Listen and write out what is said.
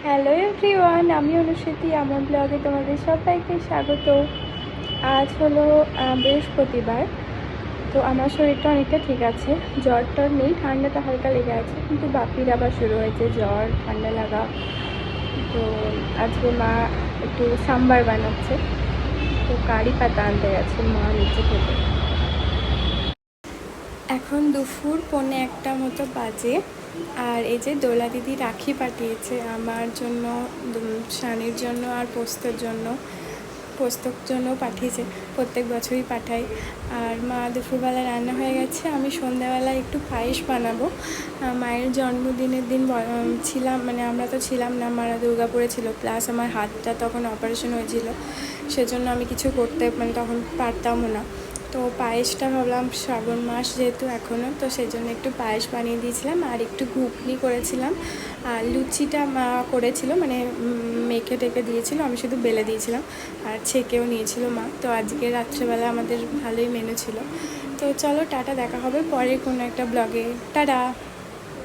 Hello everyone, আমি অনুশ্রুতি। আমার ব্লগে তোমাদের সবাইকে স্বাগত। আজ হলো বৃহস্পতিবার। তো আমার শরীরটা অনেকটা ঠিক আছে, জ্বর টর নেই, ঠান্ডাটা হালকা লেগে আছে, কিন্তু বাপির আবার শুরু হয়েছে জ্বর ঠান্ডা লাগা। তো আজকে মা একটু সাম্বার বানাচ্ছে, তো কারি পাতা আনতে গেছে মা নিচে থেকে। এখন দুপুর 1:45 মতো বাজে। আর এই যে দোলা দিদি রাখি পাঠিয়েছে আমার জন্য, শানির জন্য আর পোস্তর জন্য পাঠিয়েছে। প্রত্যেক বছরই পাঠাই। আর মা দুপুরবেলা রান্না হয়ে গেছে, আমি সন্ধ্যাবেলায় একটু পায়েস বানাবো। মায়ের জন্মদিনের দিন ছিলাম, মানে আমরা তো ছিলাম না, মারা দুর্গাপুরে ছিল, প্লাস আমার হাতটা তখন অপারেশন হয়েছিল, সেজন্য আমি কিছু করতে তখন পারতামও না। তো পায়েসটা ভাবলাম শ্রাবণ মাস যেহেতু এখনও, তো সেই জন্য একটু পায়েস বানিয়ে দিয়েছিলাম আর একটু ঘুগনি করেছিলাম। আর লুচিটা মা করেছিল, মেখে টেকে দিয়েছিল, আমি শুধু বেলে দিয়েছিলাম। আর ছেঁকেও নিয়েছিল মা। তো আজকে রাত্রেবেলা আমাদের ভালোই মেনু ছিল। তো চলো টাটা, দেখা হবে পরে কোনো একটা ব্লগে। টাটা।